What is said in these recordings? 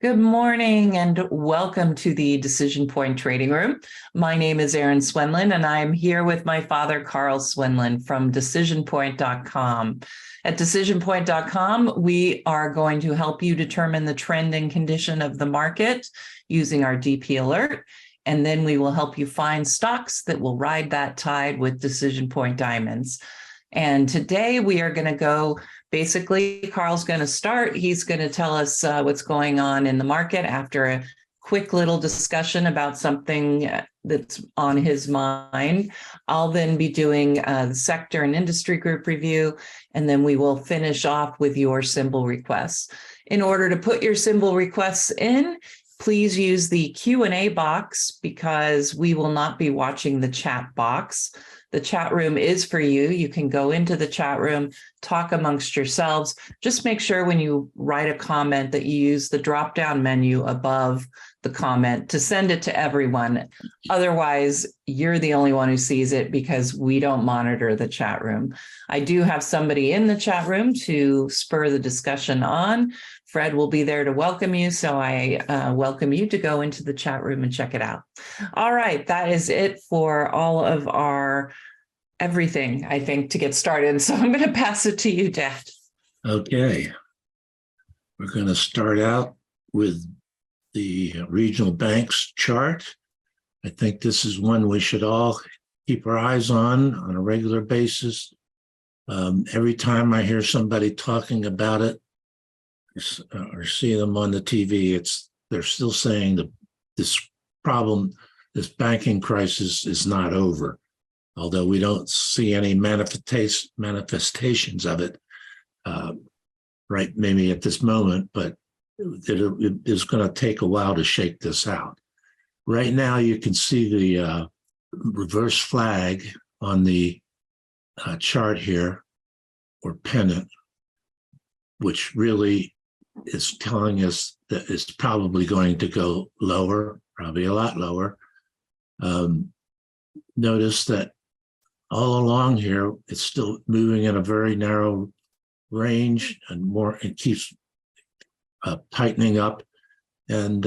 Good morning and welcome to the DecisionPoint Trading Room. My name is Erin Swenlin and I'm here with my father, Carl Swenlin from DecisionPoint.com. At DecisionPoint.com, we are going to help you determine the trend and condition of the market using our DP alert. And then we will help you find stocks that will ride that tide with DecisionPoint diamonds. And today we are going to go, basically, Carl's going to start. He's going to tell us what's going on in the market after a quick little discussion about something that's on his mind. I'll then be doing the sector and industry group review, and then we will finish off with your symbol requests. In order to put your symbol requests in, please use the Q&A box because we will not be watching the chat box. The chat room is for you. You can go into the chat room, talk amongst yourselves. Just make sure when you write a comment that you use the drop-down menu above the comment to send it to everyone. Otherwise, you're the only one who sees it because we don't monitor the chat room. I do have somebody in the chat room to spur the discussion on. Fred will be there to welcome you, so I welcome you to go into the chat room and check it out. All right, that is it for all of our everything, I think, to get started. So I'm going to pass it to you, Dad. Okay. We're going to start out with the regional banks chart. I think this is one we should all keep our eyes on a regular basis. Every time I hear somebody talking about it or see them on the TV, they're still saying that this problem, this banking crisis is not over, although we don't see any manifestations of it right maybe at this moment, but it is going to take a while to shake this out. Right now, you can see the reverse flag on the chart here, or pennant, which really is telling us that it's probably going to go lower, probably a lot lower. Notice that all along here, it's still moving in a very narrow range and more, it keeps tightening up. And,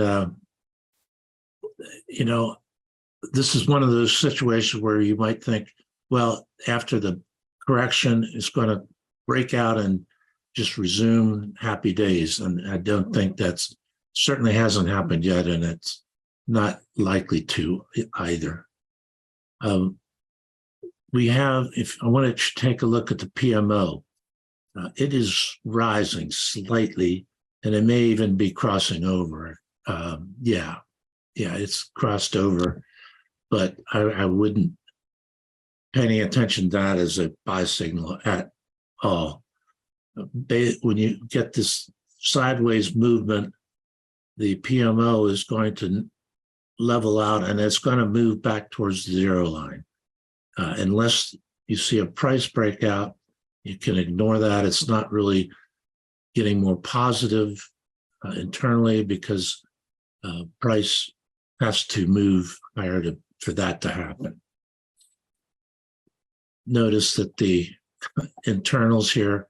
this is one of those situations where you might think, well, after the correction, it's going to break out and just resume happy days. And I don't think that's certainly hasn't happened yet, and it's not likely to either. We have, if I want to take a look at the PMO, it is rising slightly, and it may even be crossing over. Yeah, it's crossed over, but I wouldn't pay any attention to that as a buy signal at all. When you get this sideways movement, the PMO is going to level out and it's going to move back towards the zero line. Unless you see a price breakout, you can ignore that. It's not really getting more positive internally because price has to move higher for that to happen. Notice that the internals here,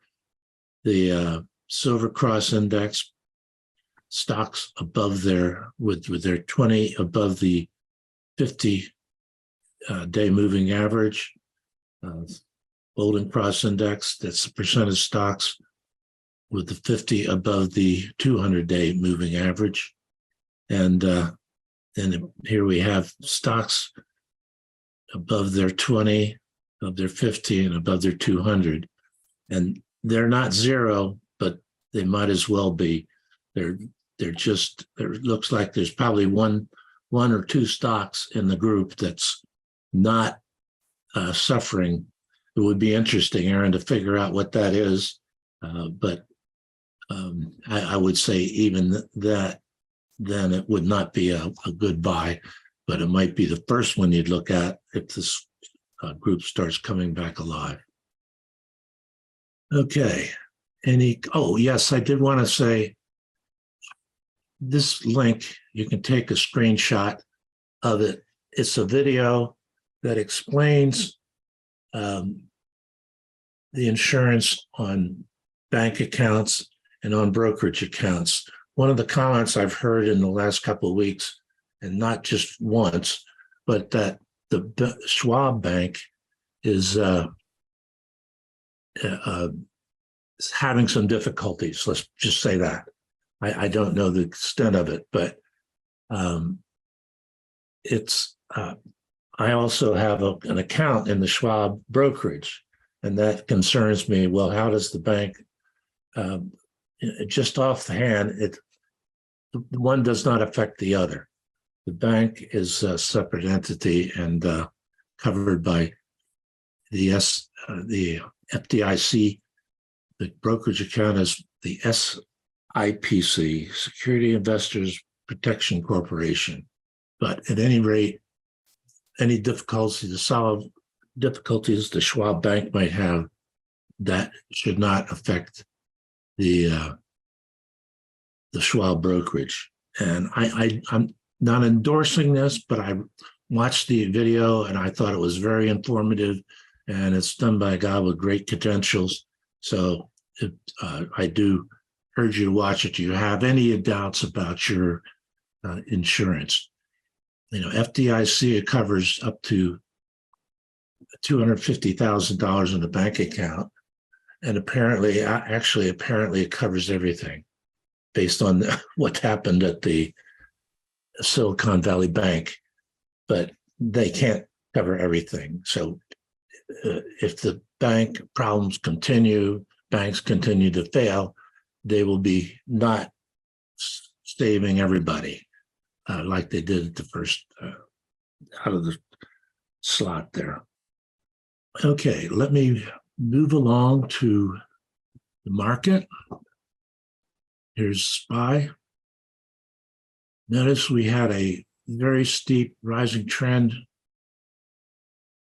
the Silver Cross Index stocks above there with their 20 above the 50-day moving average. Golden Cross Index, that's the percent of stocks with the 50 above the 200-day moving average. And then here we have stocks above their 20, above their 50, and above their 200. And they're not zero, but they might as well be. They're just, it looks like there's probably one or two stocks in the group that's not suffering. It would be interesting, Erin, to figure out what that is. But I would say even that, then it would not be a good buy, but it might be the first one you'd look at if this group starts coming back alive. Okay. Oh, yes, I did want to say this link, you can take a screenshot of it. It's a video that explains the insurance on bank accounts and on brokerage accounts. one of the comments I've heard in the last couple of weeks, and not just once, but that the Schwab Bank is having some difficulties. Let's just say that. I don't know the extent of it, but it's. I also have an account in the Schwab brokerage, and that concerns me. Well, how does the bank? Just off the hand, one does not affect the other. The bank is a separate entity and covered by the FDIC. The brokerage account is the SIPC, Security Investors Protection Corporation. But at any rate, any difficulties the Schwab Bank might have, that should not affect the Schwab brokerage. And I'm not endorsing this, but I watched the video and I thought it was very informative, and it's done by a guy with great credentials. So I do urge you to watch it. Do you have any doubts about your insurance? FDIC, it covers up to $250,000 in a bank account. And apparently it covers everything based on what happened at the Silicon Valley Bank, but they can't cover everything. So if the bank problems continue, banks continue to fail, they will be not saving everybody like they did at the first out of the slot there. Okay, let me move along to the market. Here's SPY. Notice we had a very steep rising trend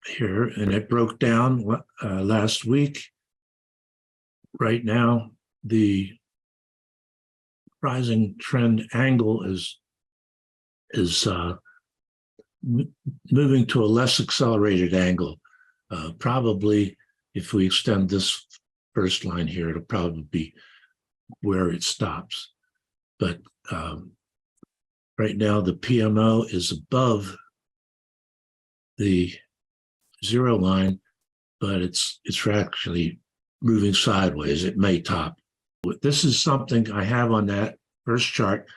here, and it broke down last week. Right now, the rising trend angle is moving to a less accelerated angle. Probably, if we extend this first line here, it'll probably be where it stops. But right now, the PMO is above the zero line, but it's actually moving sideways. It may top. This is something I have on that first chart.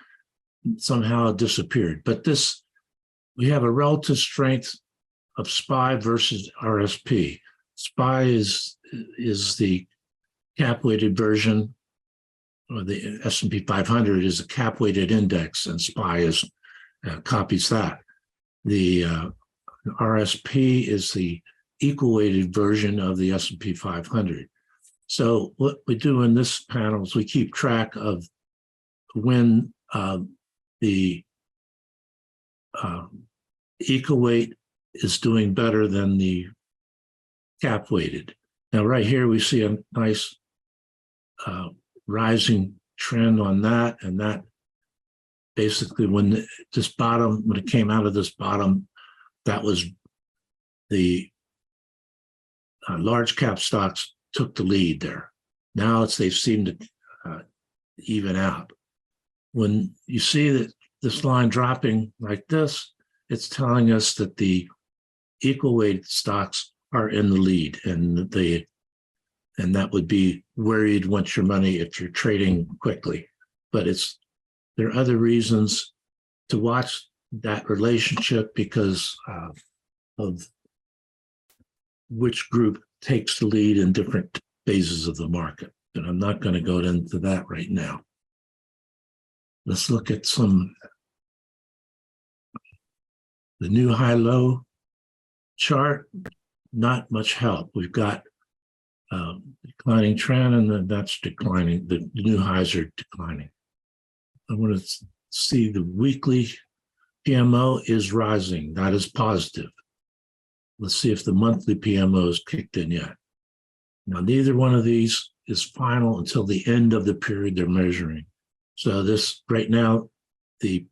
Somehow it disappeared. But we have a relative strength of SPY versus RSP. SPY is the cap-weighted version, or the S&P 500 is a cap-weighted index, and SPY copies that. The RSP is the equal-weighted version of the S&P 500. So what we do in this panel is we keep track of when the equal weight is doing better than the cap weighted. Now, right here, we see a nice rising trend on that. And that basically, when it came out of this bottom, that was the large cap stocks took the lead there. Now they seem to even out. When you see that this line dropping like this, it's telling us that the equal weight stocks are in the lead, and that would be where you'd want your money if you're trading quickly. But there are other reasons to watch that relationship because of which group takes the lead in different phases of the market. And I'm not going to go into that right now. Let's look at the new high-low chart. Not much help. We've got declining trend, and then that's declining. The new highs are declining. I want to see the weekly PMO is rising. That is positive. Let's see if the monthly PMO is kicked in yet. Now, neither one of these is final until the end of the period they're measuring. So this right now, the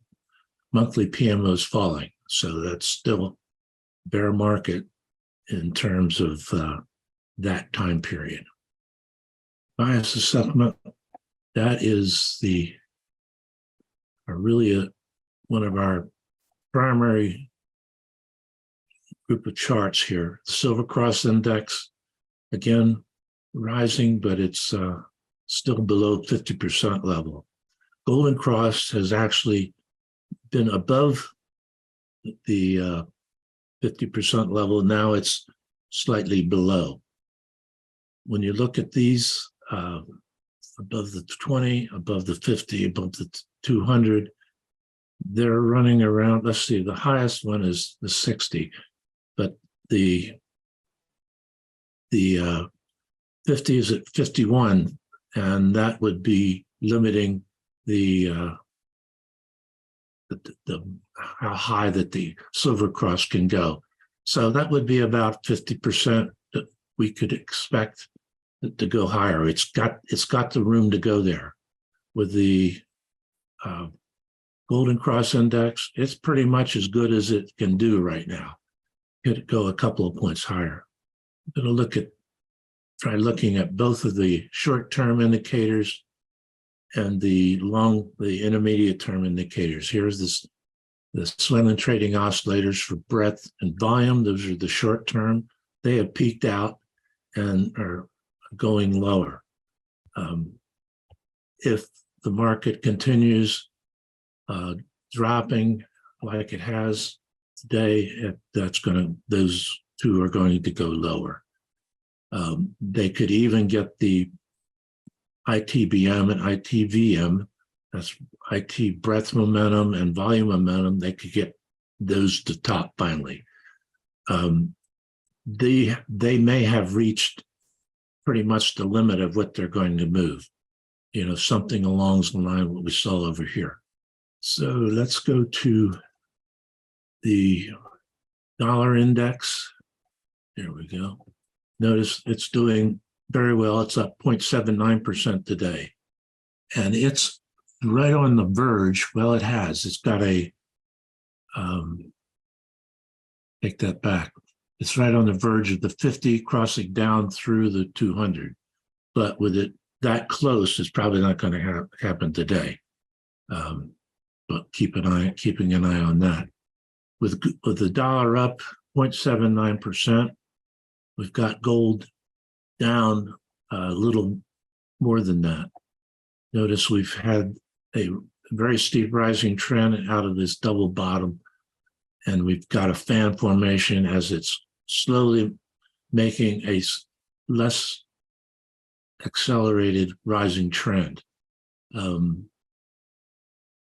monthly PMO is falling. So that's still bear market in terms of that time period. Bias assessment, that is the really one of our primary group of charts here. The Silver Cross Index, again, rising, but it's still below 50% level. Golden Cross has actually been above the 50% level. Now it's slightly below. When you look at these, above the 20, above the 50, above the 200, they're running around, let's see, the highest one is the 60, but the 50 is at 51, and that would be limiting the how high that the Silver Cross can go. So that would be about 50% that we could expect to go higher. It's got the room to go there. With the Golden Cross Index, it's pretty much as good as it can do right now. Could go a couple of points higher. I'm going to try looking at both of the short-term indicators and the intermediate-term indicators. Here's the Swenlin trading oscillators for breadth and volume. Those are the short-term. They have peaked out and are going lower. If the market continues dropping like it has today, those two are going to go lower. They could even get the ITBM and ITVM, that's IT breadth momentum and volume momentum, they could get those to top finally. They may have reached pretty much the limit of what they're going to move, something along the line of what we saw over here. So let's go to the dollar index. There we go. Notice it's doing very well. It's up 0.79% today. And it's right on the verge. Well, it has. It's got a, take that back. It's right on the verge of the 50 crossing down through the 200. But with it that close, it's probably not going to happen today. But keeping an eye on that. With the dollar up 0.79%, we've got gold down a little more than that. Notice we've had a very steep rising trend out of this double bottom, and we've got a fan formation as it's slowly making a less accelerated rising trend.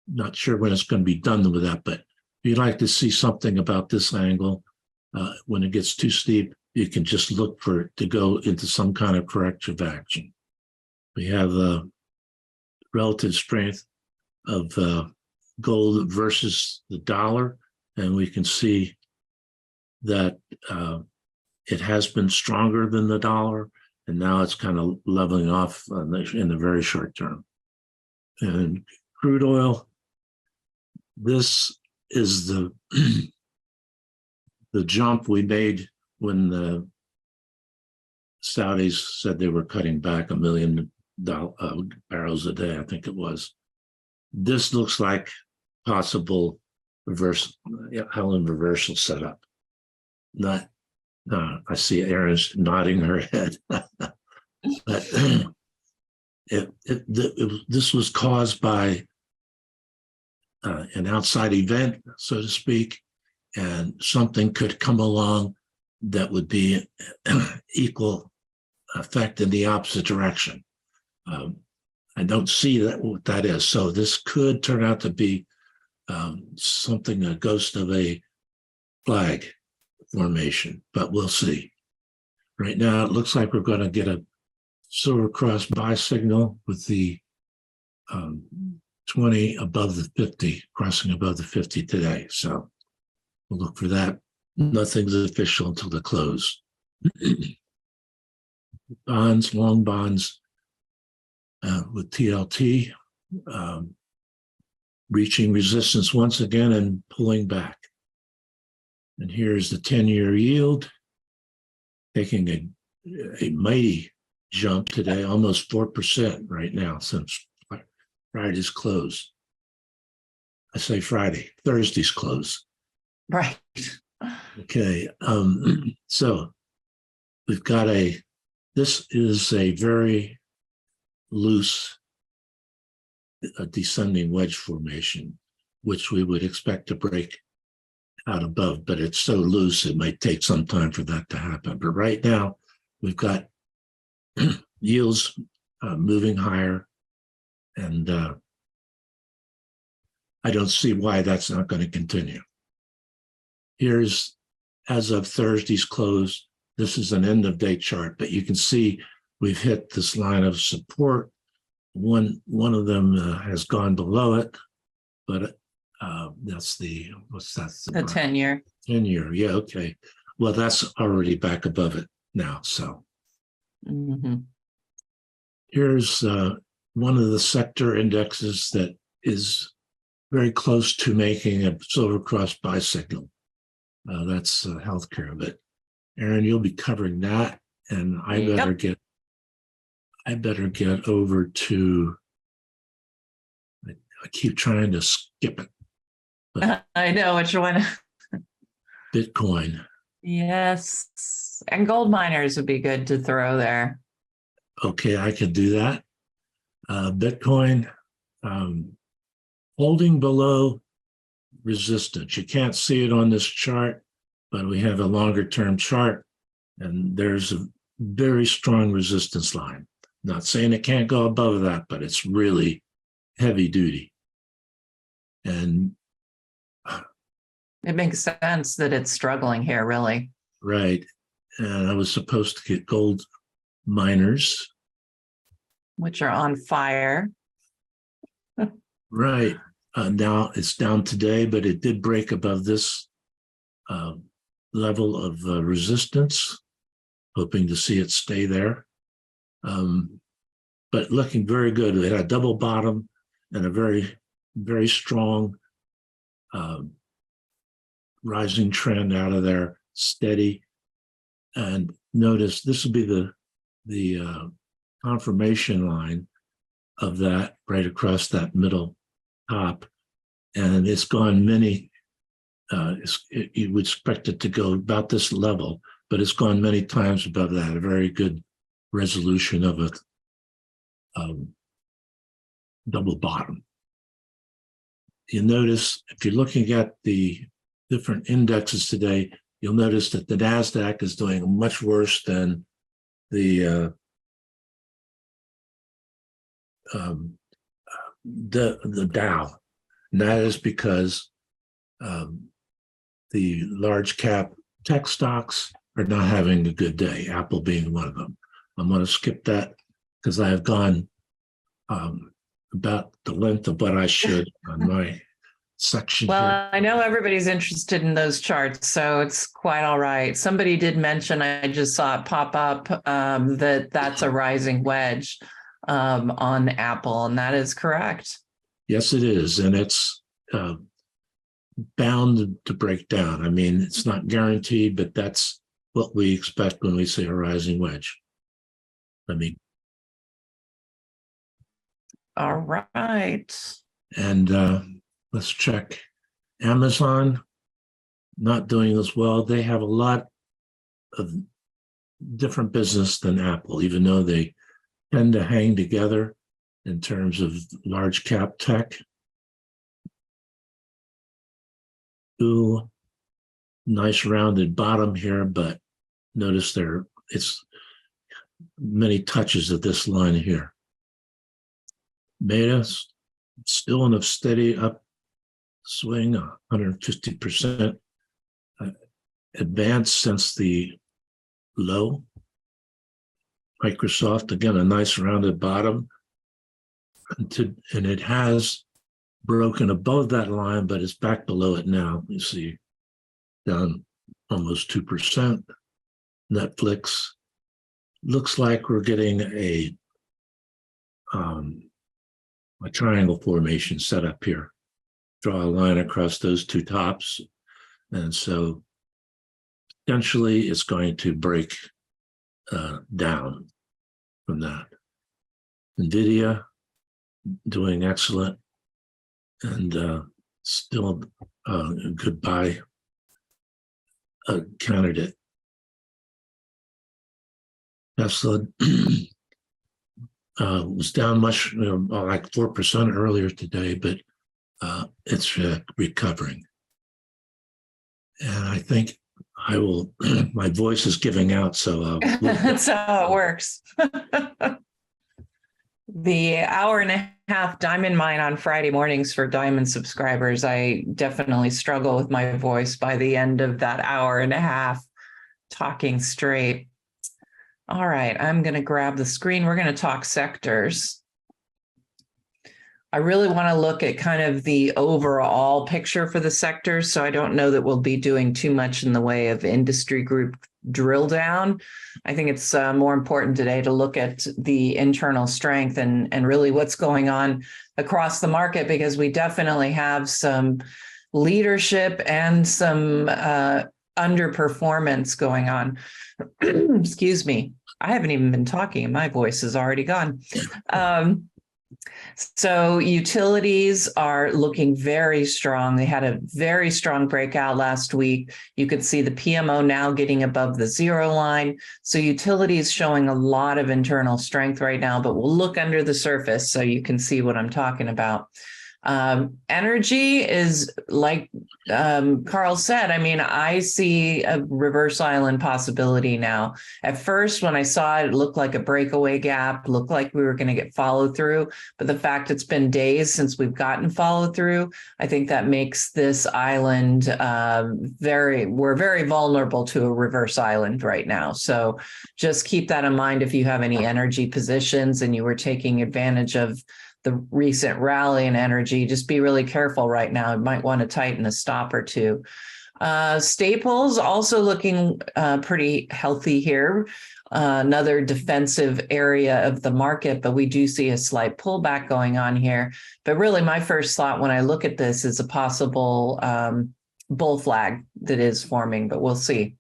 Not sure when it's going to be done with that, but if you'd like to see something about this angle, when it gets too steep, you can just look for it to go into some kind of corrective action. We have the relative strength of gold versus the dollar, and we can see that it has been stronger than the dollar, and now it's kind of leveling off in the very short term. And crude oil, this is the the jump we made when the Saudis said they were cutting back 1 million barrels a day, I think it was. This looks like possible Helen reversal setup. Not, I see Erin's nodding her head. But this was caused by an outside event, so to speak, and something could come along that would be equal effect in the opposite direction. I don't see what that is. So this could turn out to be something, a ghost of a flag formation, but we'll see. Right now, it looks like we're going to get a Silver Cross buy signal with the 20 above the 50, crossing above the 50 today. So we'll look for that. Nothing's official until the close. Bonds, long bonds with TLT reaching resistance once again and pulling back. And here's the 10-year yield taking a mighty jump today, almost 4% right now since Friday's close. I say Friday, Thursday's close. Right. Okay. So we've got this is a very loose descending wedge formation, which we would expect to break out above, but it's so loose, it might take some time for that to happen. But right now, we've got yields moving higher, and I don't see why that's not going to continue. Here's, as of Thursday's close, this is an end of day chart, but you can see we've hit this line of support. One of them has gone below it, but that's the, what's that? The 10-year. 10-year, yeah, okay. Well, that's already back above it now, so. Mm-hmm. Here's one of the sector indexes that is very close to making a silver cross buy signal. That's healthcare, but Erin, you'll be covering that, and I better get over to. I keep trying to skip it. But I know which one. Bitcoin. Yes, and gold miners would be good to throw there. Okay, I could do that. Bitcoin holding below resistance. You can't see it on this chart, but we have a longer term chart, and there's a very strong resistance line. Not saying it can't go above that, but it's really heavy duty. And it makes sense that it's struggling here, really. Right. And I was supposed to get gold miners, which are on fire. Right. Now it's down today, but it did break above this level of resistance, hoping to see it stay there. But looking very good. It had a double bottom and a very, very strong rising trend out of there, steady. And notice this would be the confirmation line of that right across that middle top. And it's gone many, you would expect it to go about this level, but it's gone many times above that, a very good resolution of a double bottom. You notice, if you're looking at the different indexes today, you'll notice that the NASDAQ is doing much worse than the Dow. And that is because the large cap tech stocks are not having a good day, Apple being one of them. I'm going to skip that because I have gone about the length of what I should on my section well, here. I know everybody's interested in those charts, so it's quite all right. Somebody did mention, I just saw it pop up, that's a rising wedge on Apple, and that is correct. Yes, it is. And it's bound to break down. I mean, it's not guaranteed, but that's what we expect when we say a rising wedge. I mean, all right. And let's check Amazon, not doing as well. They have a lot of different business than Apple, even though they tend to hang together in terms of large cap tech. Ooh, nice rounded bottom here, but notice it's many touches of this line here. Meta still in a steady up swing, 150% advance since the low. Microsoft, again, a nice rounded bottom. And it has broken above that line, but it's back below it now. You see, down almost 2%. Netflix looks like we're getting a triangle formation set up here. Draw a line across those two tops. And so potentially it's going to break down from that. NVIDIA doing excellent. And still a good buy candidate. Tesla was down much, like 4% earlier today, but it's recovering. And I think I will, my voice is giving out, so that's how it works. The hour and a half Diamond Mine on Friday mornings for Diamond subscribers, I definitely struggle with my voice by the end of that hour and a half talking straight. All right, I'm going to grab the screen. We're going to talk sectors. I really want to look at kind of the overall picture for the sectors, so I don't know that we'll be doing too much in the way of industry group drill down. I think it's more important today to look at the internal strength and really what's going on across the market, because we definitely have some leadership and some underperformance going on. Excuse me. I haven't even been talking and my voice is already gone. So utilities are looking very strong. They had a very strong breakout last week. You could see the PMO now getting above the zero line. So utilities showing a lot of internal strength right now, but we'll look under the surface so you can see what I'm talking about. Energy is like Carl said, I mean, I see a reverse island possibility now. At first, when I saw it, it looked like a breakaway gap, looked like we were going to get follow through. But the fact it's been days since we've gotten follow through, I think that makes this island we're very vulnerable to a reverse island right now. So just keep that in mind if you have any energy positions and you were taking advantage of the recent rally in energy. Just be really careful right now. You might want to tighten a stop or two. Staples also looking pretty healthy here. Another defensive area of the market, but we do see a slight pullback going on here. But really, my first thought when I look at this is a possible bull flag that is forming, but we'll see.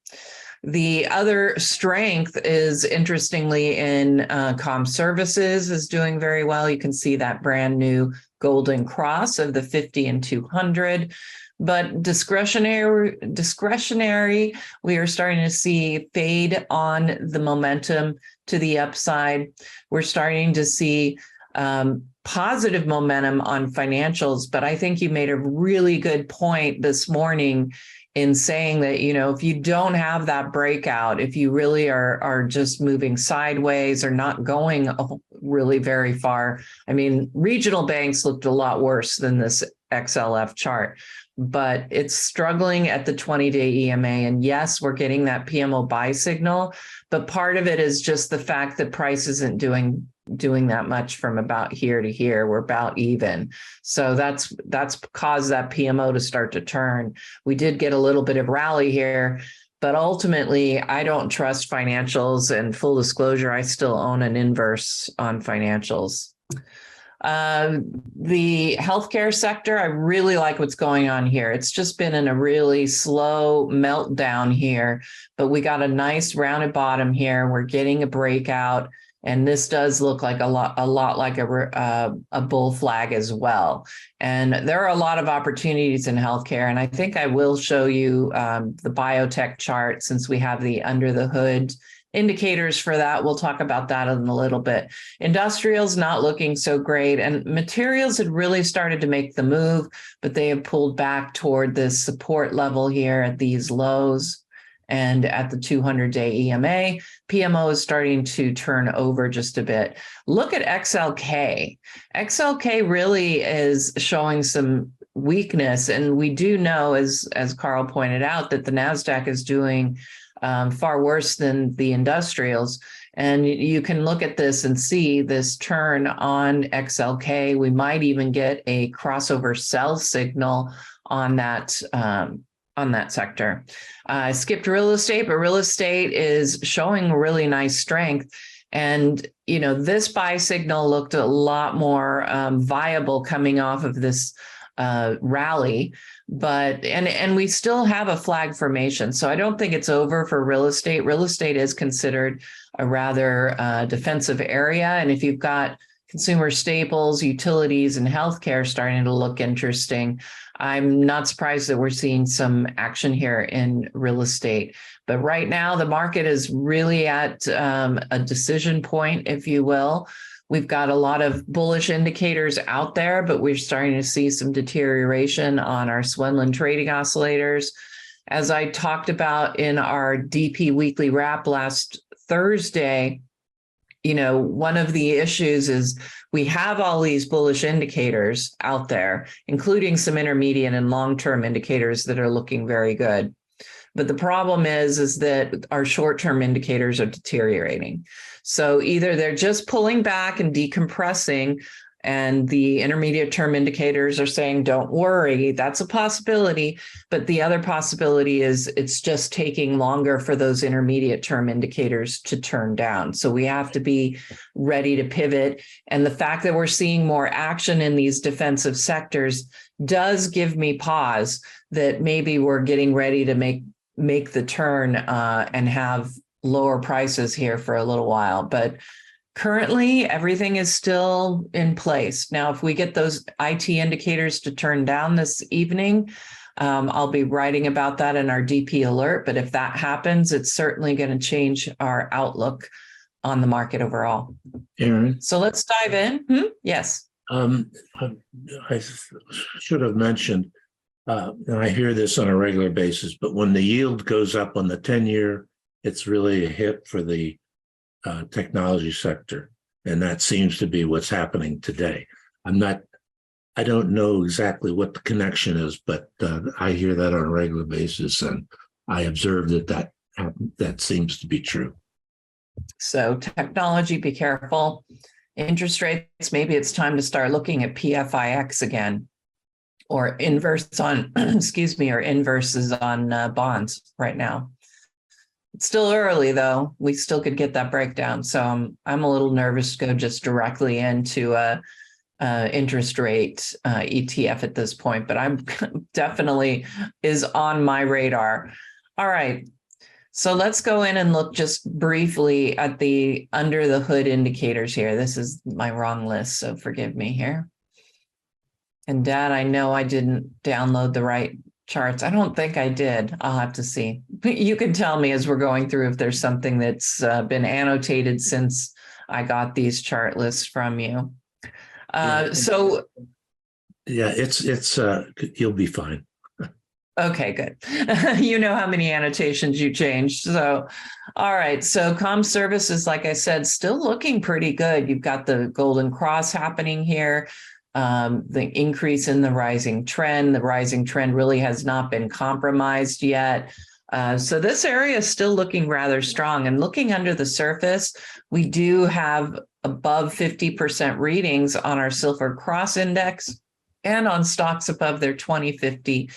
The other strength is, interestingly, in comm services is doing very well. You can see that brand new golden cross of the 50 and 200. But discretionary, we are starting to see fade on the momentum to the upside. We're starting to see positive momentum on financials. But I think you made a really good point this morning in saying that, you know, if you don't have that breakout, if you really are just moving sideways or not going really very far. I mean, regional banks looked a lot worse than this XLF chart, but it's struggling at the 20-day EMA. And yes, we're getting that PMO buy signal, but part of it is just the fact that price isn't doing that much from about here to here. We're about even. So that's caused that PMO to start to turn. We did get a little bit of rally here, but ultimately I don't trust financials, and full disclosure, I still own an inverse on financials. The healthcare sector, I really like what's going on here. It's just been in a really slow meltdown here, but we got a nice rounded bottom here. We're getting a breakout. And this does look like a lot like a bull flag as well. And there are a lot of opportunities in healthcare. And I think I will show you the biotech chart, since we have the under the hood indicators for that. We'll talk about that in a little bit. Industrials not looking so great. And materials had really started to make the move, but they have pulled back toward this support level here at these lows. And at the 200-day EMA, PMO is starting to turn over just a bit. Look at XLK. XLK really is showing some weakness. And we do know, as Carl pointed out, that the NASDAQ is doing far worse than the industrials. And you can look at this and see this turn on XLK. We might even get a crossover sell signal on that sector. I skipped real estate, but real estate is showing really nice strength. And, you know, this buy signal looked a lot more viable coming off of this rally, but, and we still have a flag formation. So I don't think it's over for real estate. Real estate is considered a rather defensive area. And if you've got Consumer staples, utilities, and healthcare starting to look interesting. I'm not surprised that we're seeing some action here in real estate. But right now, the market is really at a decision point, if you will. We've got a lot of bullish indicators out there, but we're starting to see some deterioration on our Swenlin trading oscillators. As I talked about in our DP weekly wrap last Thursday, one of the issues is we have all these bullish indicators out there, including some intermediate and long-term indicators that are looking very good. But the problem is that our short-term indicators are deteriorating. So either they're just pulling back and decompressing, and the intermediate term indicators are saying, don't worry, that's a possibility. But the other possibility is it's just taking longer for those intermediate term indicators to turn down. So we have to be ready to pivot. And the fact that we're seeing more action in these defensive sectors does give me pause that maybe we're getting ready to make the turn and have lower prices here for a little while. But currently, everything is still in place. Now, if we get those IT indicators to turn down this evening, I'll be writing about that in our DP alert. But if that happens, it's certainly going to change our outlook on the market overall. Erin? So let's dive in. Yes. I should have mentioned, and I hear this on a regular basis, but when the yield goes up on the 10-year, it's really a hit for the technology sector. And that seems to be what's happening today. I don't know exactly what the connection is, but I hear that on a regular basis. And I observe that seems to be true. So technology, be careful. Interest rates, maybe it's time to start looking at PFIX again, or inverse on, or inverses on bonds right now. It's still early, though. We still could get that breakdown. So I'm a little nervous to go just directly into a interest rate ETF at this point, but I'm definitely is on my radar. All right. So let's go in and look just briefly at the under the hood indicators here. This is my wrong list, so forgive me here. And Dad, I know I didn't download the right charts. I don't think I did. I'll have to see. You can tell me as we're going through if there's something that's been annotated since I got these chart lists from you. So yeah, it's you'll be fine. Okay, good. You know how many annotations you changed. So, all right. So comm services, like I said, still looking pretty good. You've got the golden cross happening here. The increase in the rising trend. The rising trend really has not been compromised yet. So this area is still looking rather strong. And looking under the surface, we do have above 50% readings on our silver cross index and on stocks above their 20, 50,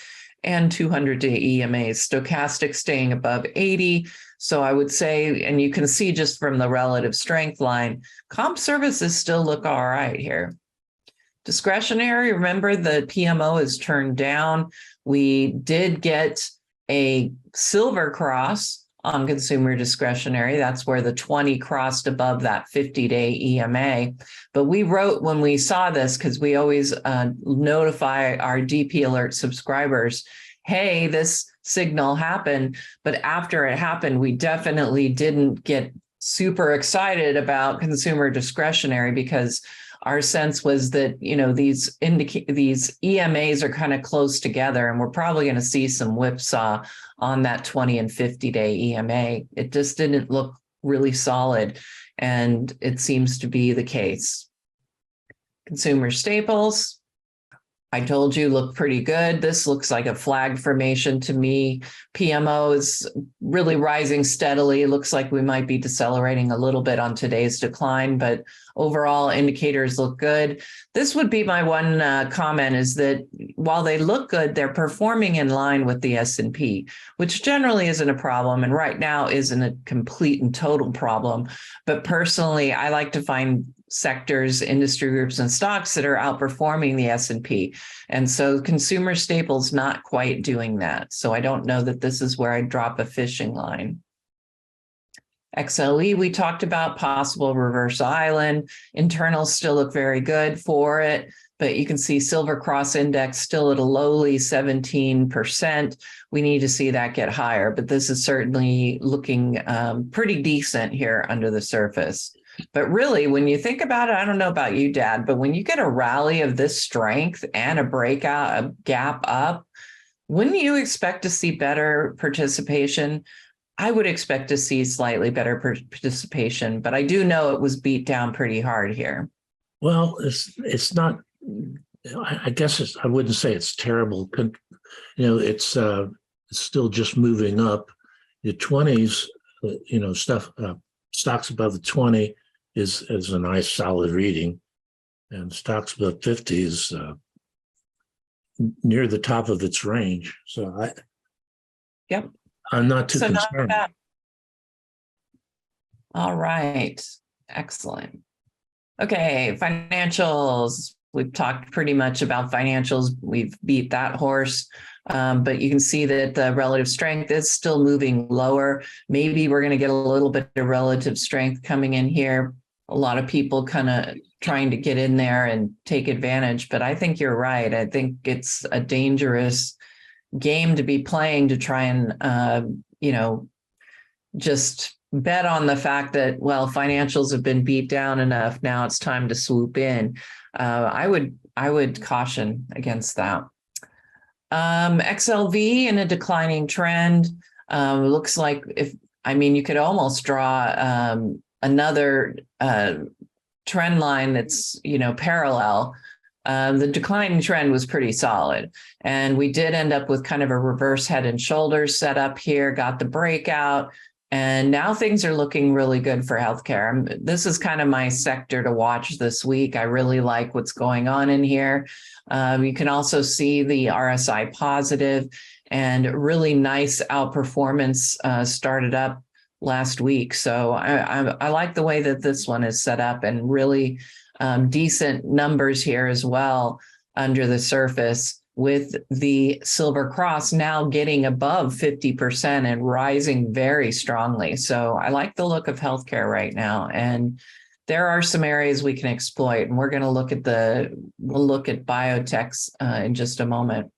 and 200-day EMAs. Stochastic staying above 80. So I would say, and you can see just from the relative strength line, comp services still look all right here. Discretionary, remember the PMO is turned down. We did get a silver cross on consumer discretionary. That's where the 20 crossed above that 50-day EMA. But we wrote when we saw this, because we always notify our DP Alert subscribers, hey, this signal happened. But after it happened, we definitely didn't get super excited about consumer discretionary, because our sense was that, these EMAs are kind of close together, and we're probably going to see some whipsaw on that 20 and 50-day EMA. It just didn't look really solid, and it seems to be the case. Consumer staples, I told you, look pretty good. This looks like a flag formation to me. PMO is really rising steadily. It looks like we might be decelerating a little bit on today's decline, but overall indicators look good. This would be my one comment, is that while they look good, they're performing in line with the S&P, which generally isn't a problem, and right now isn't a complete and total problem. But personally, I like to find sectors, industry groups, and stocks that are outperforming the S&P. And so consumer staples not quite doing that. So I don't know that this is where I drop a fishing line. XLE, we talked about possible reverse island. Internals still look very good for it, but you can see Silver Cross Index still at a lowly 17%. We need to see that get higher, but this is certainly looking pretty decent here under the surface. But really, when you think about it, I don't know about you, Dad, but when you get a rally of this strength and a breakout, a gap up, wouldn't you expect to see better participation? I would expect to see slightly better participation, but I do know it was beat down pretty hard here. Well, it's not. I guess I wouldn't say it's terrible. It's still just moving up. The 20s, stocks above the 20 is a nice solid reading, and stocks above 50 is near the top of its range. So Yep. I'm not too concerned. All right. Excellent. Okay. Financials. We've talked pretty much about financials. We've beat that horse. But you can see that the relative strength is still moving lower. Maybe we're going to get a little bit of relative strength coming in here. A lot of people kind of trying to get in there and take advantage. But I think you're right. I think it's a dangerous game to be playing to try and, just bet on the fact that, well, financials have been beat down enough. Now it's time to swoop in. I would caution against that. XLV in a declining trend. Looks like you could almost draw another trend line that's, parallel. The declining trend was pretty solid. And we did end up with kind of a reverse head and shoulders set up here, got the breakout. And now things are looking really good for healthcare. This is kind of my sector to watch this week. I really like what's going on in here. You can also see the RSI positive and really nice outperformance started up last week. So I like the way that this one is set up, and really decent numbers here as well under the surface, with the Silver Cross now getting above 50% and rising very strongly. So I like the look of healthcare right now. And there are some areas we can exploit, and we're going to look at we'll look at biotechs in just a moment.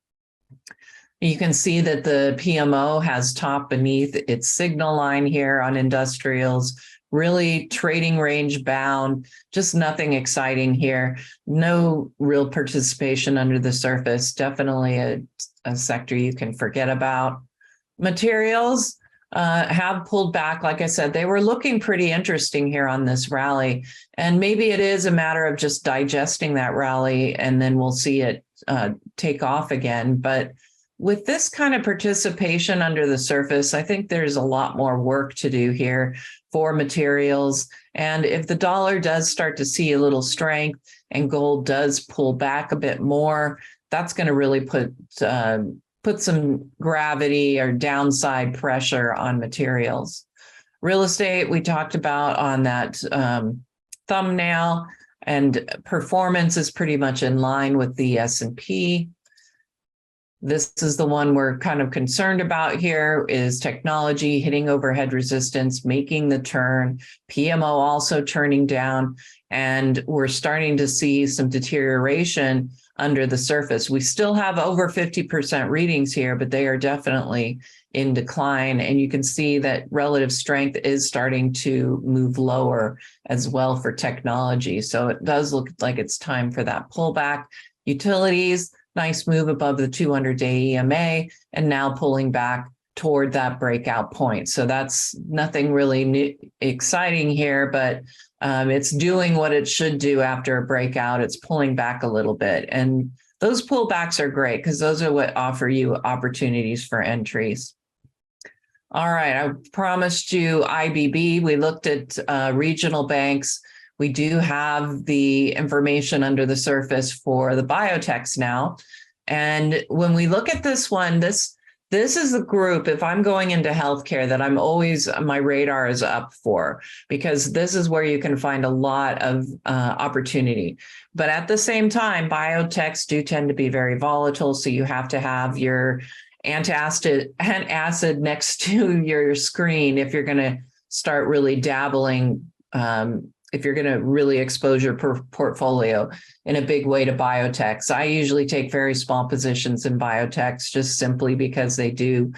You can see that the PMO has top beneath its signal line here on industrials, really trading range bound, just nothing exciting here. No real participation under the surface. Definitely a sector you can forget about. Materials have pulled back. Like I said, they were looking pretty interesting here on this rally. And maybe it is a matter of just digesting that rally, and then we'll see it take off again. But with this kind of participation under the surface, I think there's a lot more work to do here for materials. And if the dollar does start to see a little strength and gold does pull back a bit more, that's going to really put some gravity or downside pressure on materials. Real estate, we talked about on that thumbnail, and performance is pretty much in line with the S&P. This is the one we're kind of concerned about here, is technology hitting overhead resistance, making the turn, PMO also turning down, and we're starting to see some deterioration under the surface. We still have over 50% readings here, but they are definitely in decline. And you can see that relative strength is starting to move lower as well for technology. So it does look like it's time for that pullback. Utilities, nice move above the 200-day EMA, and now pulling back toward that breakout point. So that's nothing really new, exciting here, but it's doing what it should do after a breakout. It's pulling back a little bit. And those pullbacks are great because those are what offer you opportunities for entries. All right, I promised you IBB. We looked at regional banks. We do have the information under the surface for the biotechs now. And when we look at this one, this is the group, if I'm going into healthcare, that I'm always, my radar is up for, because this is where you can find a lot of opportunity. But at the same time, biotechs do tend to be very volatile. So you have to have your antacid next to your screen if you're going to start really dabbling, if you're going to really expose your portfolio in a big way to biotechs. I usually take very small positions in biotechs just simply because they do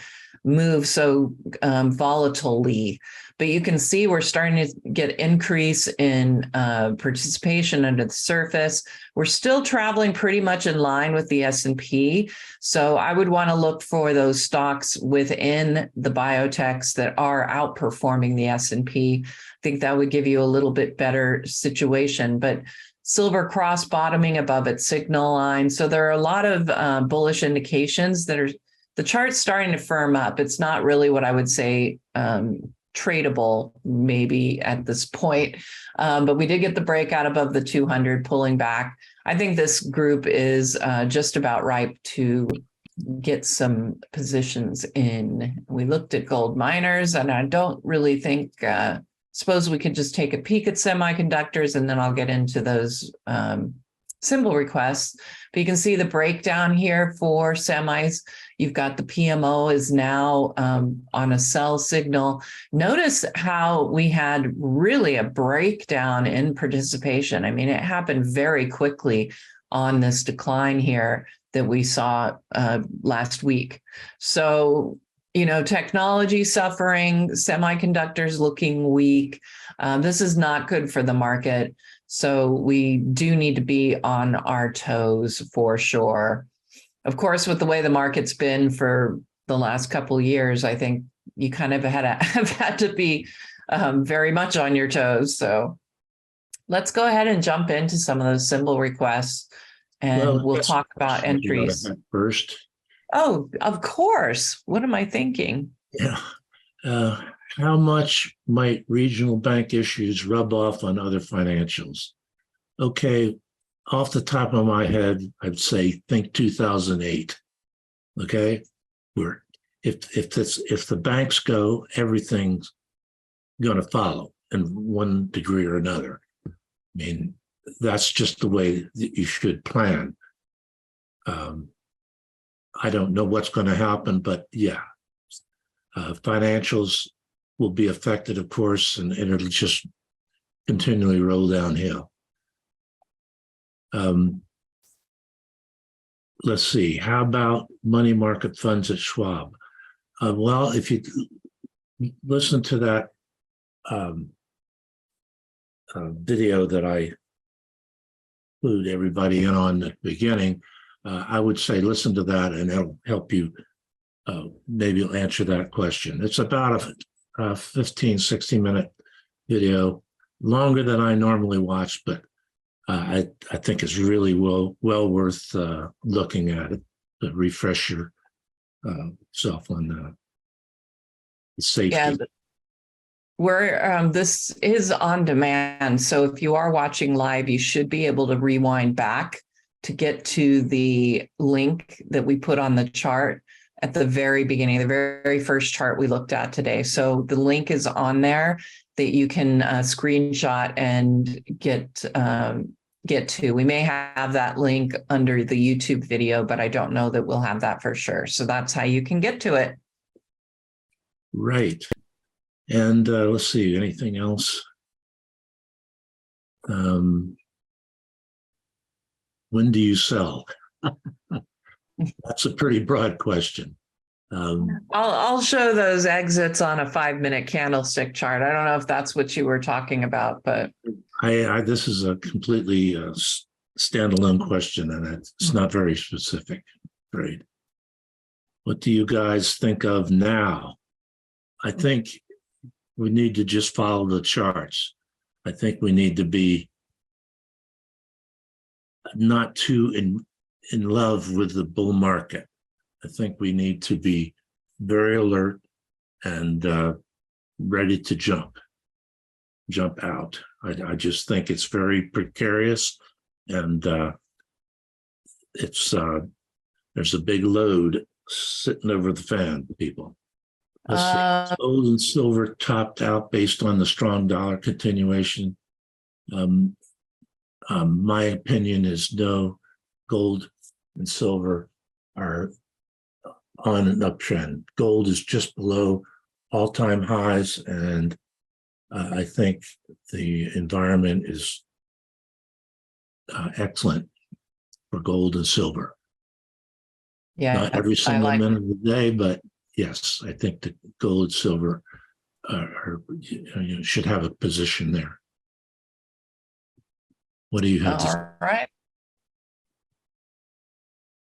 move so volatilely. But you can see we're starting to get increase in participation under the surface. We're still traveling pretty much in line with the S&P. So I would want to look for those stocks within the biotechs that are outperforming the S&P. I think that would give you a little bit better situation. But silver cross bottoming above its signal line. So there are a lot of bullish indications that are the chart's starting to firm up. It's not really what I would say tradable maybe at this point, but we did get the breakout above the 200, pulling back. I think this group is just about ripe to get some positions in. We looked at gold miners, and I don't really think, suppose we could just take a peek at semiconductors, and then I'll get into those symbol requests. But you can see the breakdown here for semis. You've got the PMO is now on a sell signal. Notice how we had really a breakdown in participation. I mean, it happened very quickly on this decline here that we saw last week. So, you know, technology suffering, semiconductors looking weak. This is not good for the market. So we do need to be on our toes for sure. Of course, with the way the market's been for the last couple of years, I think you kind of have had to be very much on your toes. So let's go ahead and jump into some of those symbol requests, and we'll talk about entries. First. Oh, of course. What am I thinking? Yeah. How much might regional bank issues rub off on other financials? Okay, off the top of my head, I'd say think 2008. Okay, where if the banks go, everything's going to follow in one degree or another. I mean, that's just the way that you should plan. I don't know what's going to happen, but yeah, financials will be affected, of course, and it'll just continually roll downhill. Let's see. How about money market funds at Schwab? Well, if you listen to that video that I include everybody in on at the beginning, I would say listen to that, and it'll help you. Maybe you'll answer that question. It's about a 15, 60-minute video, longer than I normally watch, but I think it's really well worth looking at it to refresh yourself on the safety. Yeah, this is on demand. So if you are watching live, you should be able to rewind back to get to the link that we put on the chart at the very beginning, the very first chart we looked at today. So the link is on there that you can screenshot and get to. We may have that link under the YouTube video, but I don't know that we'll have that for sure. So that's how you can get to it. Right. And let's see, anything else? When do you sell? That's a pretty broad question. I'll show those exits on a 5-minute candlestick chart. I don't know if that's what you were talking about, but this is a completely standalone question, and it's not very specific. Great. What do you guys think of now? I think we need to just follow the charts. I think we need to be not too in love with the bull market. I think we need to be very alert and ready to jump out. I just think it's very precarious, and there's a big load sitting over the fan, people. Gold and silver topped out based on the strong dollar continuation. My opinion is no, gold and silver are on an uptrend. Gold is just below all-time highs, and I think the environment is excellent for gold and silver. Yeah, Not every I single like. minute of the day, but yes, I think that gold and silver should have a position there. What do you have to say? All right.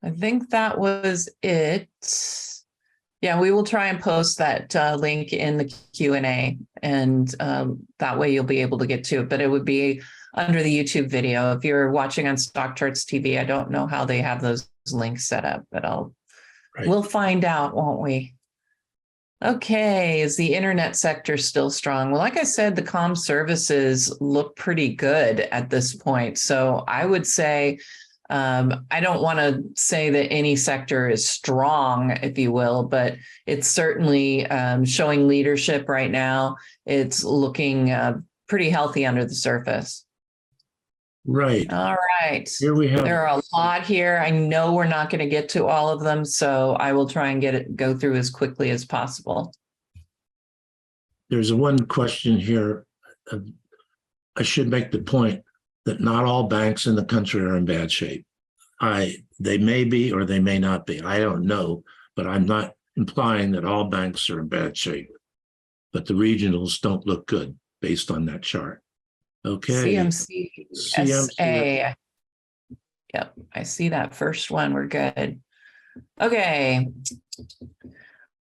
I think that was it. Yeah, we will try and post that link in the Q&A, and that way you'll be able to get to it. But it would be under the YouTube video. If you're watching on StockCharts TV, I don't know how they have those links set up, but we'll find out, won't we? Okay, is the internet sector still strong? Well, like I said, the comm services look pretty good at this point. So I would say, I don't want to say that any sector is strong, if you will, but it's certainly showing leadership right now. It's looking pretty healthy under the surface. Right. All right. Here we have. There are a lot here. I know we're not going to get to all of them, so I will try and go through as quickly as possible. There's one question here. I should make the point that not all banks in the country are in bad shape. They may be or they may not be. I don't know, but I'm not implying that all banks are in bad shape. But the regionals don't look good based on that chart. Okay. CMC, SA. Yep, I see that first one. We're good. Okay.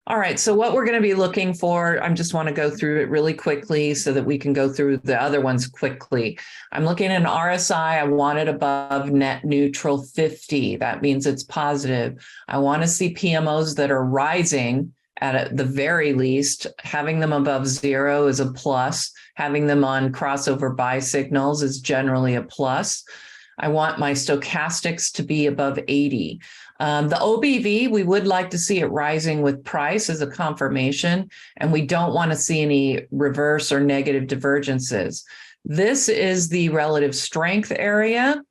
All right, so what we're going to be looking for, I just want to go through it really quickly so that we can go through the other ones quickly. I'm looking at an RSI. I want it above net neutral 50. That means it's positive. I want to see PMOs that are rising at the very least. Having them above 0 is a plus. Having them on crossover buy signals is generally a plus. I want my stochastics to be above 80. The OBV, we would like to see it rising with price as a confirmation, and we don't want to see any reverse or negative divergences. This is the relative strength area,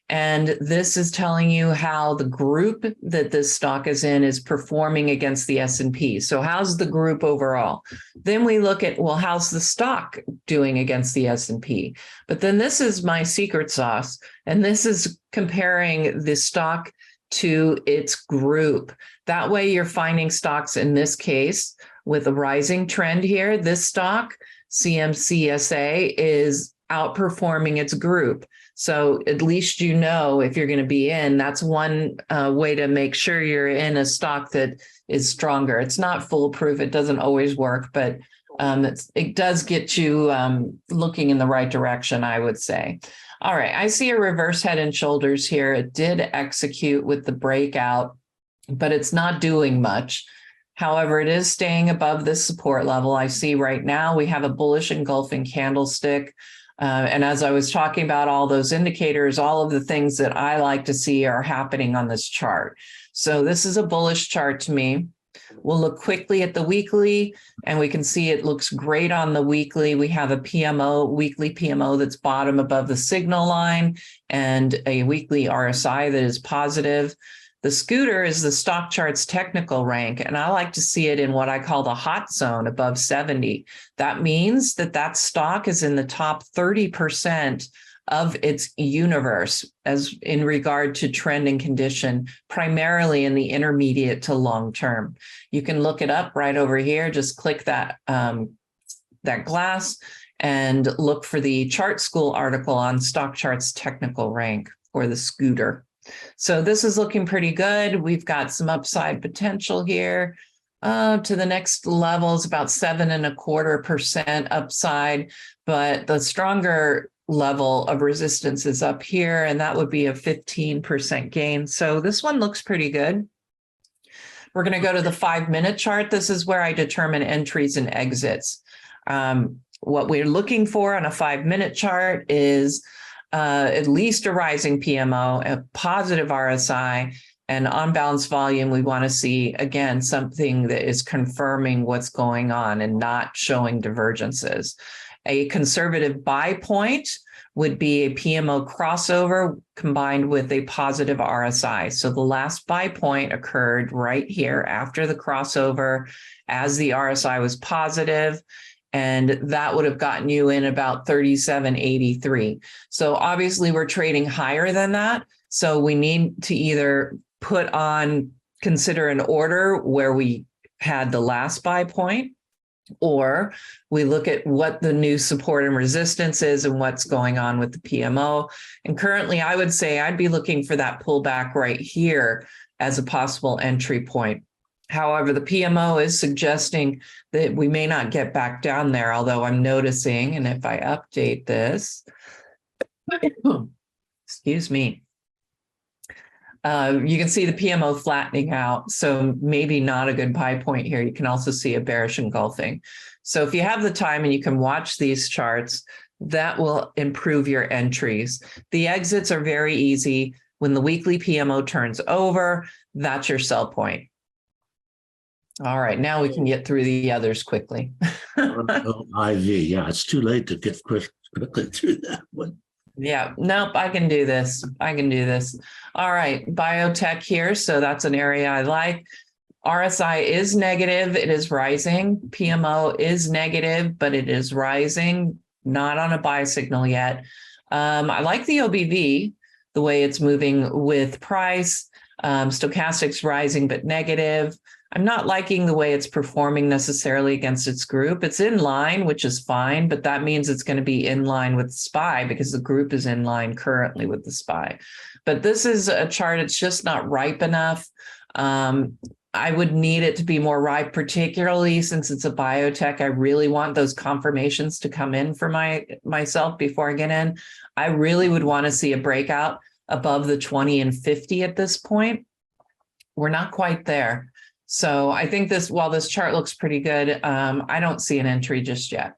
and this is telling you how the group that this stock is in is performing against the S&P. So how's the group overall? Then we look at, well, how's the stock doing against the S&P? But then this is my secret sauce, and this is comparing the stock to its group. That way you're finding stocks in this case with a rising trend here. This stock, CMCSA, is outperforming its group. So at least you know if you're going to be in, that's one way to make sure you're in a stock that is stronger. It's not foolproof. It doesn't always work, but it does get you looking in the right direction, I would say. All right, I see a reverse head and shoulders here. It did execute with the breakout, but it's not doing much. However, it is staying above this support level. I see right now we have a bullish engulfing candlestick. And as I was talking about all those indicators, all of the things that I like to see are happening on this chart. So this is a bullish chart to me. We'll look quickly at the weekly, and we can see it looks great on the weekly. We have a PMO, weekly PMO that's bottom above the signal line, and a weekly RSI that is positive. The scooter is the StockCharts technical rank, and I like to see it in what I call the hot zone above 70. That means that that stock is in the top 30% of its universe as in regard to trend and condition, primarily in the intermediate to long term. You can look it up right over here. Just click that glass and look for the Chart School article on StockCharts technical rank, or the scooter. So this is looking pretty good. We've got some upside potential here. To the next level is about 7.25% upside, but the stronger level of resistance is up here, and that would be a 15% gain. So this one looks pretty good. We're going to go to the 5-minute chart. This is where I determine entries and exits. What we're looking for on a 5-minute chart is at least a rising PMO, a positive RSI, and on balance volume. We want to see, again, something that is confirming what's going on and not showing divergences. A conservative buy point would be a PMO crossover combined with a positive RSI. So the last buy point occurred right here after the crossover as the RSI was positive. And that would have gotten you in about 37.83. So obviously we're trading higher than that. So we need to either consider an order where we had the last buy point, or we look at what the new support and resistance is and what's going on with the PMO. And currently, I would say I'd be looking for that pullback right here as a possible entry point. However, the PMO is suggesting that we may not get back down there, although I'm noticing, and if I update this, excuse me, you can see the PMO flattening out. So maybe not a good buy point here. You can also see a bearish engulfing. So if you have the time and you can watch these charts, that will improve your entries. The exits are very easy. When the weekly PMO turns over, that's your sell point. All right, now we can get through the others quickly. IV, yeah, it's too late to get quickly through that one. Yeah, nope, I can do this. I can do this. All right, biotech here. So that's an area I like. RSI is negative. It is rising. PMO is negative, but it is rising. Not on a buy signal yet. I like the OBV, the way it's moving with price. Stochastics rising, but negative. I'm not liking the way it's performing necessarily against its group. It's in line, which is fine, but that means it's going to be in line with SPY because the group is in line currently with the SPY. But this is a chart, it's just not ripe enough. I would need it to be more ripe, particularly since it's a biotech. I really want those confirmations to come in for myself before I get in. I really would want to see a breakout above the 20 and 50 at this point. We're not quite there. So I think while this chart looks pretty good, I don't see an entry just yet.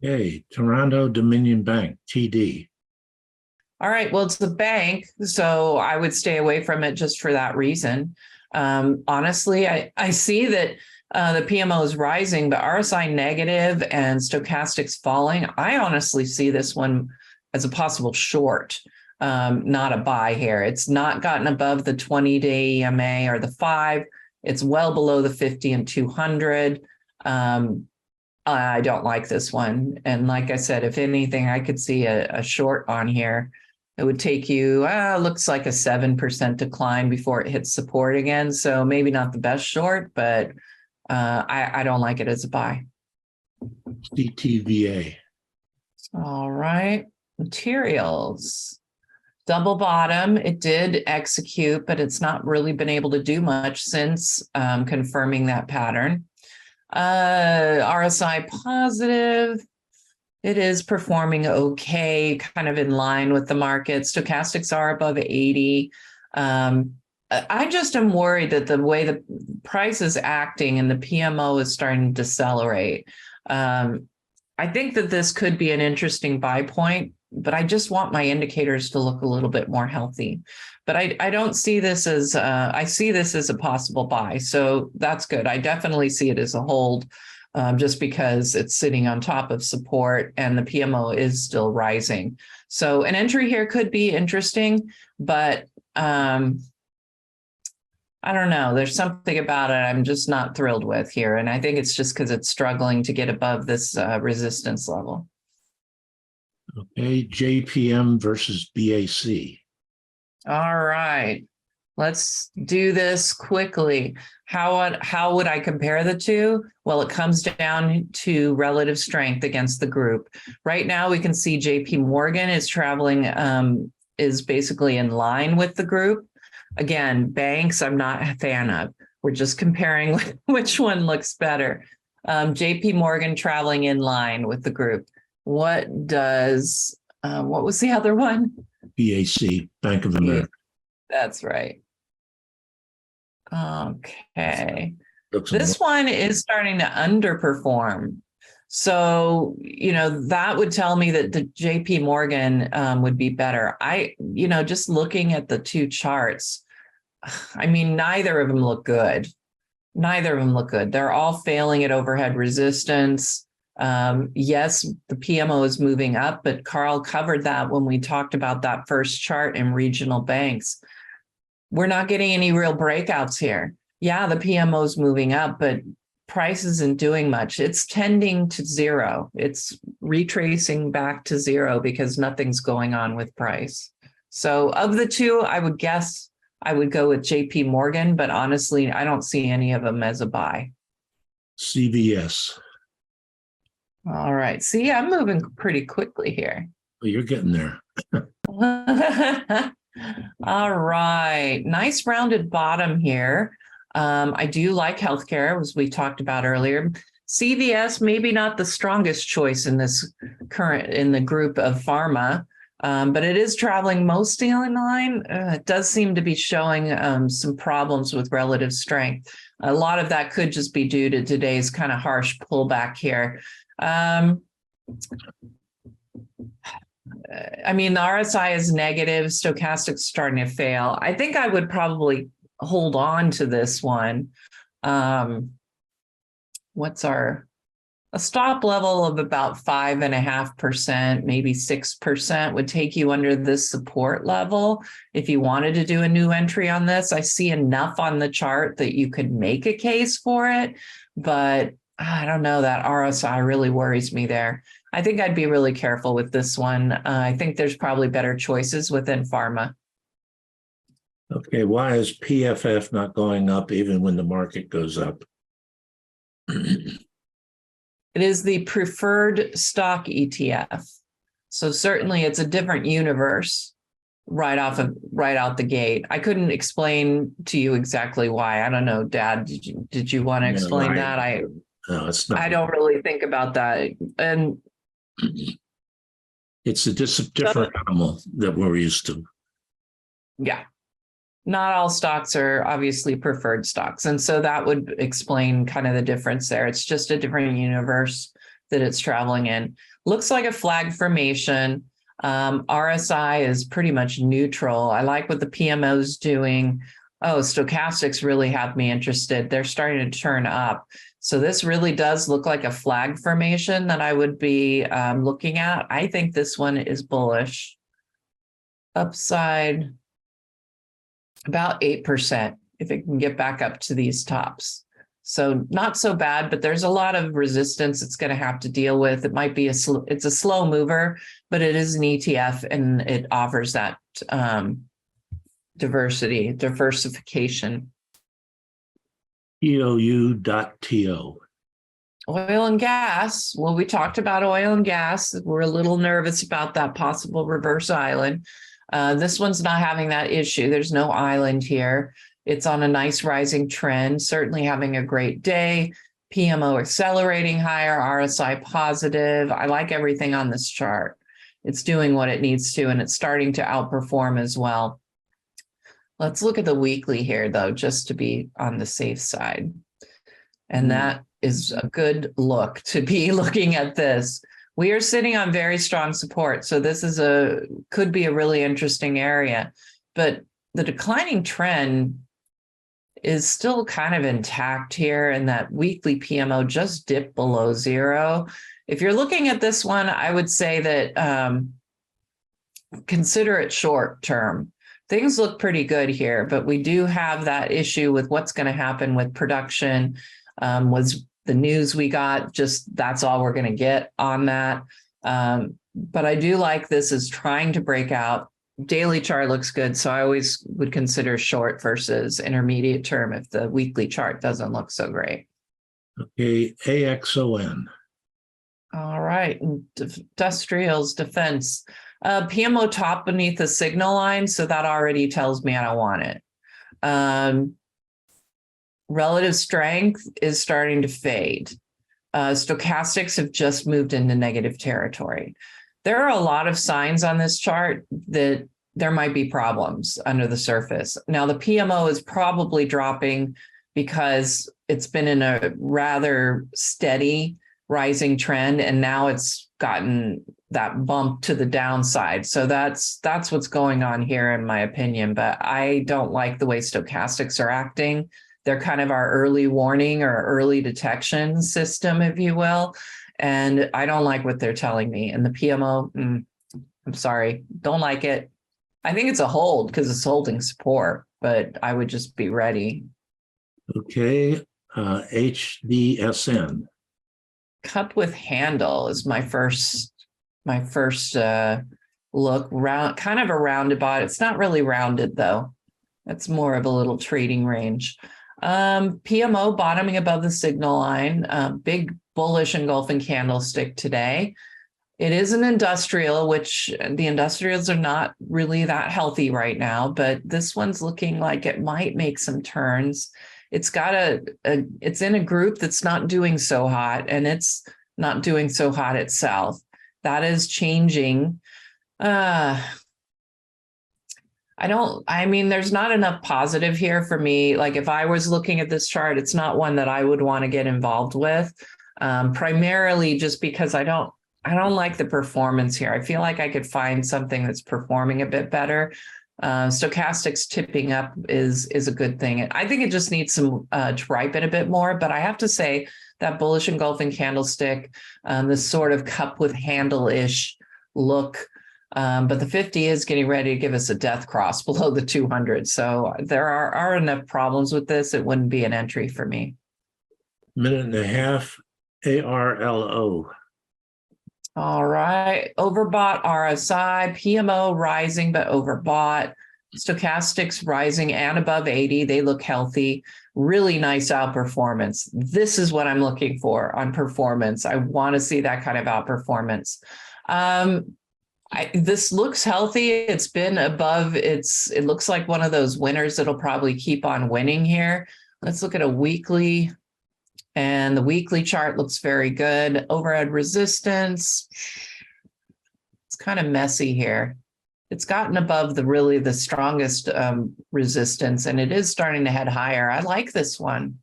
Okay, Toronto Dominion Bank, TD. All right, well, it's the bank, so I would stay away from it just for that reason. Honestly, I see that the PMO is rising, but RSI negative and stochastics falling. I honestly see this one as a possible short. Not a buy here. It's not gotten above the 20-day EMA or the 5. It's well below the 50 and 200. I don't like this one. And like I said, if anything, I could see a short on here. It would take you, looks like a 7% decline before it hits support again. So maybe not the best short, but I don't like it as a buy. CTVA. All right. Materials. Double bottom, it did execute, but it's not really been able to do much since confirming that pattern. RSI positive, it is performing okay, kind of in line with the market. Stochastics are above 80. I just am worried that the way the price is acting and the PMO is starting to decelerate. I think that this could be an interesting buy point, but I just want my indicators to look a little bit more healthy. But I don't see this as, I see this as a possible buy. So that's good. I definitely see it as a hold just because it's sitting on top of support and the PMO is still rising. So an entry here could be interesting, but I don't know. There's something about it I'm just not thrilled with here. And I think it's just because it's struggling to get above this resistance level. Okay, JPM versus BAC. All right. Let's do this quickly. How would I compare the two? Well, it comes down to relative strength against the group. Right now, we can see JP Morgan is traveling, is basically in line with the group. Again, banks, I'm not a fan of. We're just comparing which one looks better. JP Morgan traveling in line with the group. What was the other one? BAC, Bank of America. That's right. Okay. This one is starting to underperform. So, that would tell me that the JP Morgan would be better. Just looking at the two charts, I mean, neither of them look good. Neither of them look good. They're all failing at overhead resistance. Yes, the PMO is moving up, but Carl covered that when we talked about that first chart in regional banks. We're not getting any real breakouts here. Yeah, the PMO is moving up, but price isn't doing much. It's tending to zero. It's retracing back to zero because nothing's going on with price. So of the two, I would guess I would go with JP Morgan, but honestly, I don't see any of them as a buy. CVS. All right. See, I'm moving pretty quickly here. Oh, you're getting there. All right. Nice rounded bottom here. I do like healthcare, as we talked about earlier. CVS, maybe not the strongest choice in this in the group of pharma, but it is traveling mostly in line. It does seem to be showing some problems with relative strength. A lot of that could just be due to today's kind of harsh pullback here. I mean, the RSI is negative, stochastic's starting to fail. I think I would probably hold on to this one. What's a stop level of about 5.5%, maybe 6% would take you under this support level. If you wanted to do a new entry on this, I see enough on the chart that you could make a case for it, but I don't know, that RSI really worries me there. I think I'd be really careful with this one. I think there's probably better choices within pharma. Okay, why is PFF not going up even when the market goes up? It is the preferred stock ETF. So certainly it's a different universe right out the gate. I couldn't explain to you exactly why. I don't know, Dad, did you want to explain that? No, it's not. I don't really think about that. And it's a different animal that we're used to. Yeah. Not all stocks are obviously preferred stocks. And so that would explain kind of the difference there. It's just a different universe that it's traveling in. Looks like a flag formation. RSI is pretty much neutral. I like what the PMO is doing. Oh, stochastics really have me interested. They're starting to turn up. So this really does look like a flag formation that I would be looking at. I think this one is bullish. Upside about 8% if it can get back up to these tops. So not so bad, but there's a lot of resistance it's going to have to deal with. It might be it's a slow mover, but it is an ETF and it offers that diversification. EOU.TO. Oil and gas. Well, we talked about oil and gas. We're a little nervous about that possible reverse island. This one's not having that issue. There's no island here. It's on a nice rising trend, certainly having a great day. PMO accelerating higher, RSI positive. I like everything on this chart. It's doing what it needs to, and it's starting to outperform as well. Let's look at the weekly here, though, just to be on the safe side. And that is a good look to be looking at this. We are sitting on very strong support. So this is could be a really interesting area, but the declining trend is still kind of intact here, and that weekly PMO just dipped below zero. If you're looking at this one, I would say that consider it short term. Things look pretty good here, but we do have that issue with what's going to happen with production. Was the news we got, just that's all we're going to get on that. But I do like this is trying to break out. Daily chart looks good, so I always would consider short versus intermediate term if the weekly chart doesn't look so great. Okay, AXON. All right, industrials, defense. PMO top beneath the signal line, so that already tells me I don't want it. Relative strength is starting to fade. Stochastics have just moved into negative territory. There are a lot of signs on this chart that there might be problems under the surface. Now, the PMO is probably dropping because it's been in a rather steady rising trend, and now it's gotten that bump to the downside. So that's what's going on here, in my opinion. But I don't like the way stochastics are acting. They're kind of our early warning or early detection system, if you will. And I don't like what they're telling me. And the PMO, I'm sorry, don't like it. I think it's a hold because it's holding support, but I would just be ready. Okay. HDSN. Cup with handle is my first look. Round, kind of a rounded bottom. It's not really rounded though. That's more of a little trading range. PMO bottoming above the signal line. Big bullish engulfing candlestick today. It is an industrial, which the industrials are not really that healthy right now, but this one's looking like it might make some turns. It's got it's in a group that's not doing so hot, and it's not doing so hot itself. That is changing. I mean, there's not enough positive here for me. Like if I was looking at this chart, it's not one that I would want to get involved with, primarily just because I don't like the performance here. I feel like I could find something that's performing a bit better. Stochastics tipping up is a good thing. I think it just needs some to ripen a bit more, but I have to say that bullish engulfing candlestick, this sort of cup with handle-ish look, but the 50 is getting ready to give us a death cross below the 200. So there are enough problems with this. It wouldn't be an entry for me. Minute and a half, ARLO. All right, overbought RSI, PMO rising but overbought, stochastics rising and above 80. They look healthy. Really nice outperformance. This is what I'm looking for on performance. I want to see that kind of outperformance. This looks healthy. It's been above. It looks like one of those winners that'll probably keep on winning here. Let's look at a weekly. And the weekly chart looks very good. Overhead resistance. It's kind of messy here. It's gotten above the strongest resistance, and it is starting to head higher. I like this one.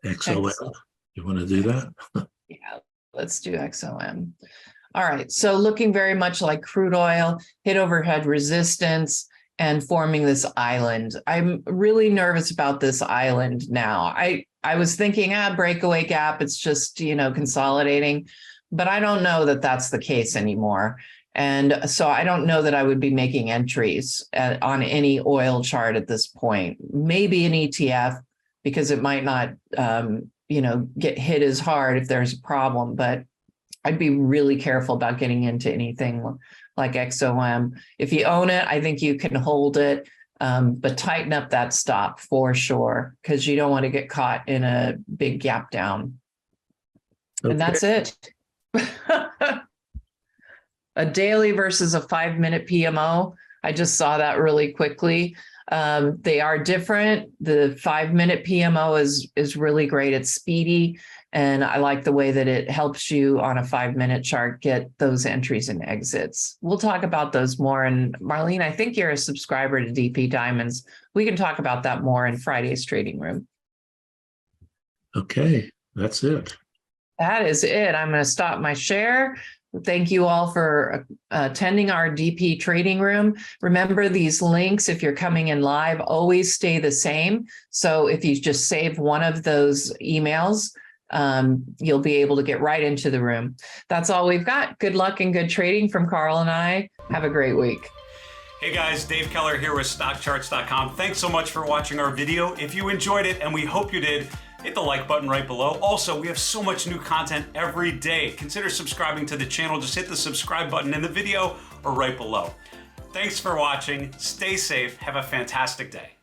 XOM. You want to do that? Yeah, let's do XOM. All right, so looking very much like crude oil, hit overhead resistance and forming this island. I'm really nervous about this island now. I was thinking, breakaway gap, it's just, consolidating, but I don't know that that's the case anymore. And so I don't know that I would be making entries on any oil chart at this point. Maybe an ETF, because it might not, get hit as hard if there's a problem, but I'd be really careful about getting into anything like XOM. If you own it, I think you can hold it. But tighten up that stop for sure, because you don't want to get caught in a big gap down. Okay. And that's it. A daily versus a 5-minute PMO. I just saw that really quickly. They are different. The 5-minute PMO is really great. It's speedy. And I like the way that it helps you on a 5-minute chart get those entries and exits. We'll talk about those more. And Marlene, I think you're a subscriber to DP Diamonds. We can talk about that more in Friday's trading room. Okay, that's it. That is it. I'm going to stop my share. Thank you all for attending our DP trading room. Remember, these links, if you're coming in live, always stay the same. So if you just save one of those emails, you'll be able to get right into the room. That's all we've got. Good luck and good trading from Carl and I. Have a great week. Hey guys, Dave Keller here with StockCharts.com. Thanks so much for watching our video. If you enjoyed it, and we hope you did, hit the like button right below. Also, we have so much new content every day. Consider subscribing to the channel. Just hit the subscribe button in the video or right below. Thanks for watching. Stay safe. Have a fantastic day.